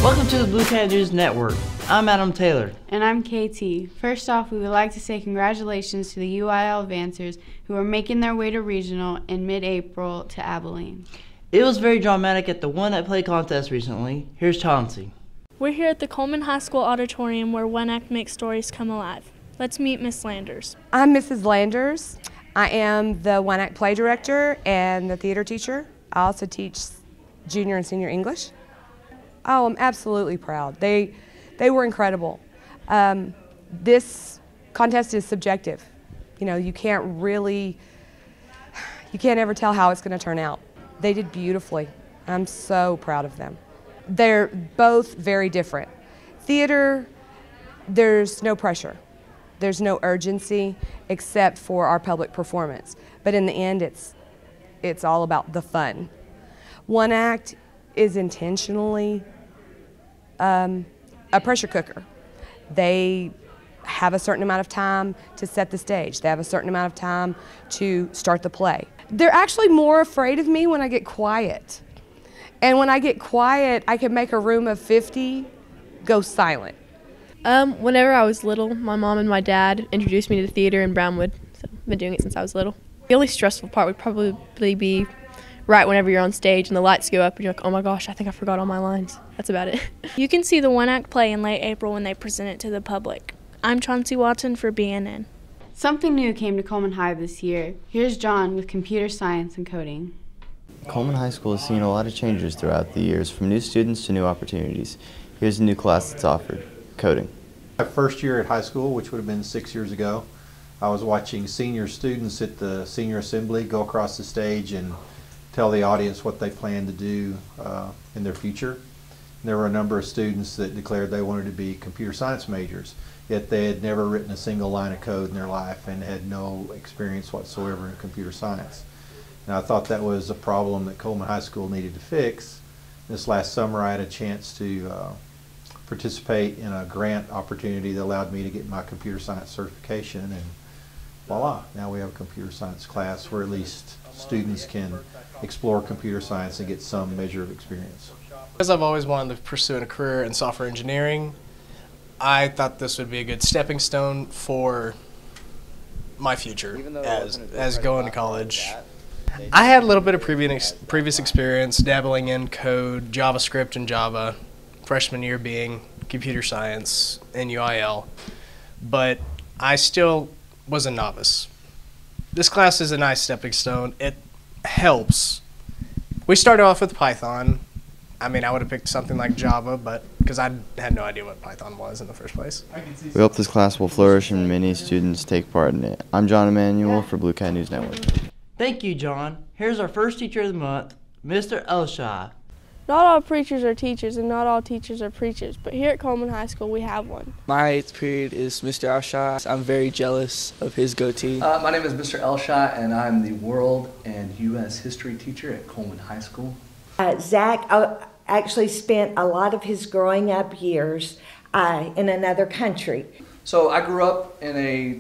Welcome to the Bluecat News Network. I'm Adam Taylor. And I'm KT. First off, we would like to say congratulations to the UIL advancers who are making their way to regional in mid-April to Abilene. It was very dramatic at the One Act Play contest recently. Here's Chauncey. We're here at the Coleman High School auditorium where One Act makes stories come alive. Let's meet Miss Landers. I'm Mrs. Landers. I am the One Act Play director and the theater teacher. I also teach junior and senior English. Oh, I'm absolutely proud. They were incredible. This contest is subjective. You know, you can't ever tell how it's going to turn out. They did beautifully. I'm so proud of them. They're both very different. Theater, there's no pressure. There's no urgency except for our public performance. But in the end, it's all about the fun. One Act is intentionally a pressure cooker. They have a certain amount of time to set the stage. They have a certain amount of time to start the play. They're actually more afraid of me when I get quiet. And when I get quiet, I can make a room of 50 go silent. Whenever I was little, my mom and my dad introduced me to the theater in Brownwood. So I've been doing it since I was little. The only stressful part would probably be right whenever you're on stage and the lights go up and you're like, oh my gosh, I think I forgot all my lines. That's about it. You can see the One Act Play in late April when they present it to the public. I'm Chauncey Watson for BNN. Something new came to Coleman High this year. Here's John with computer science and coding. Coleman High School has seen a lot of changes throughout the years, from new students to new opportunities. Here's a new class that's offered, coding. My first year at high school, which would have been 6 years ago, I was watching senior students at the senior assembly go across the stage and tell the audience what they plan to do in their future. And there were a number of students that declared they wanted to be computer science majors, yet they had never written a single line of code in their life and had no experience whatsoever in computer science. And I thought that was a problem that Coleman High School needed to fix. This last summer I had a chance to participate in a grant opportunity that allowed me to get my computer science certification, and voila, now we have a computer science class where at least students can explore computer science and get some measure of experience. Because I've always wanted to pursue a career in software engineering, I thought this would be a good stepping stone for my future as going to college. I had a little bit of previous experience dabbling in code, JavaScript and Java, freshman year being computer science and UIL, but I still was a novice. This class is a nice stepping stone. It helps. We started off with Python. I mean, I would have picked something like Java, but because I had no idea what Python was in the first place. We hope this class will flourish and many students take part in it. I'm John Emanuel for Bluecat News Network. Thank you, John. Here's our first teacher of the month, Mr. Elshai. Not all preachers are teachers and not all teachers are preachers, but here at Coleman High School we have one. My 8th period is Mr. Elshai. I'm very jealous of his goatee. My name is Mr. Elshai, and I'm the world and U.S. history teacher at Coleman High School. Zach actually spent a lot of his growing up years in another country. So I grew up in a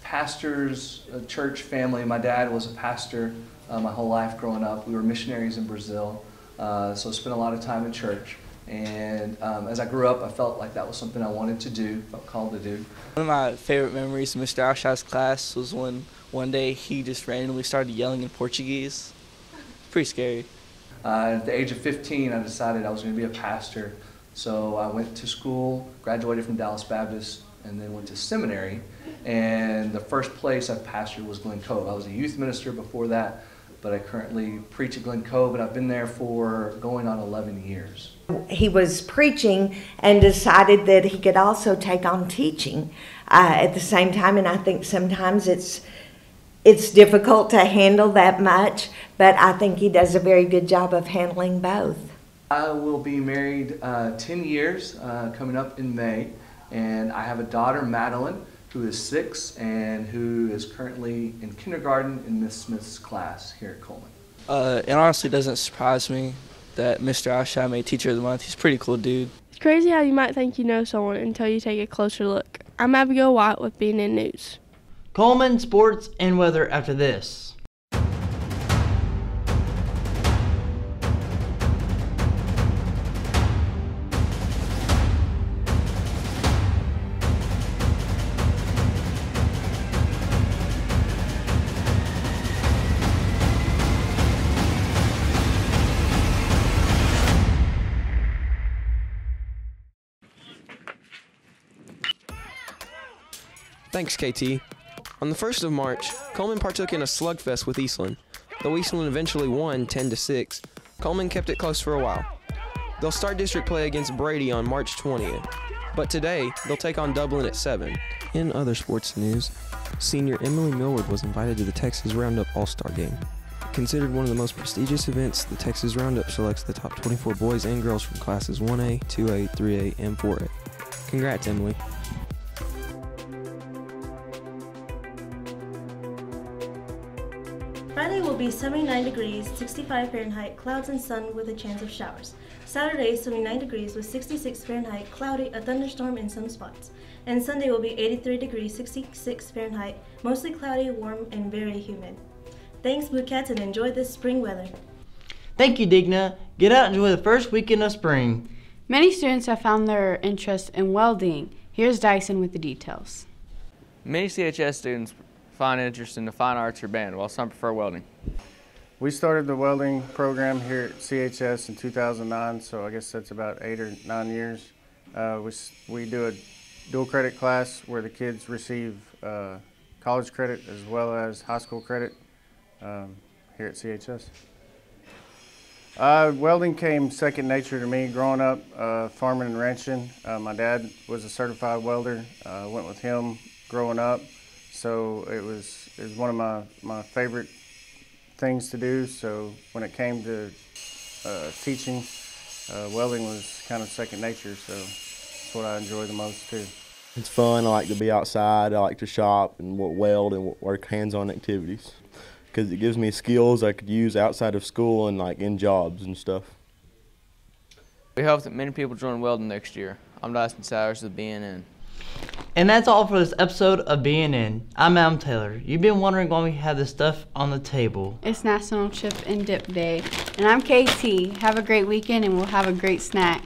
pastor's church family. My dad was a pastor my whole life growing up. We were missionaries in Brazil. So I spent a lot of time in church, and as I grew up, I felt like that was something I wanted to do, felt called to do. One of my favorite memories of Mr. Elshai's class was when one day he just randomly started yelling in Portuguese. Pretty scary. At the age of 15, I decided I was going to be a pastor, so I went to school, graduated from Dallas Baptist, and then went to seminary, and the first place I pastored was Glen Cove. I was a youth minister before that, but I currently preach at Glen Cove, and I've been there for going on 11 years. He was preaching and decided that he could also take on teaching at the same time, and I think sometimes it's difficult to handle that much, but I think he does a very good job of handling both. I will be married 10 years coming up in May, and I have a daughter, Madeline, who is 6 and who is currently in kindergarten in Miss Smith's class here at Coleman. It honestly doesn't surprise me that Mr. Elshai made Teacher of the Month. He's a pretty cool dude. It's crazy how you might think you know someone until you take a closer look. I'm Abigail White with BNN News. Coleman, sports, and weather after this. Thanks, KT. On the 1st of March, Coleman partook in a slugfest with Eastland. Though Eastland eventually won 10-6, Coleman kept it close for a while. They'll start district play against Brady on March 20th, but today they'll take on Dublin at 7. In other sports news, senior Emily Millward was invited to the Texas Roundup All-Star Game. Considered one of the most prestigious events, the Texas Roundup selects the top 24 boys and girls from classes 1A, 2A, 3A, and 4A. Congrats, Emily. Friday will be 79 degrees, 65 Fahrenheit, clouds and sun with a chance of showers. Saturday, 79 degrees with 66 Fahrenheit, cloudy, a thunderstorm in some spots. And Sunday will be 83 degrees, 66 Fahrenheit, mostly cloudy, warm, and very humid. Thanks, Bluecats, and enjoy this spring weather. Thank you, Digna. Get out and enjoy the first weekend of spring. Many students have found their interest in welding. Here's Dyson with the details. Many CHS students find interest in the fine arts or band, while some prefer welding. We started the welding program here at CHS in 2009, so I guess that's about 8 or 9 years. We do a dual credit class where the kids receive college credit as well as high school credit here at CHS. Welding came second nature to me growing up, farming and ranching. My dad was a certified welder. I went with him growing up. So it was one of my favorite things to do. So when it came to teaching, welding was kind of second nature. So it's what I enjoy the most too. It's fun. I like to be outside. I like to shop and weld and work hands-on activities because it gives me skills I could use outside of school and like in jobs and stuff. We hope that many people join welding next year. I'm Dyson Sowers with BNN. And that's all for this episode of BNN. I'm Adam Taylor. You've been wondering why we have this stuff on the table. It's National Chip and Dip Day. And I'm KT. Have a great weekend and we'll have a great snack.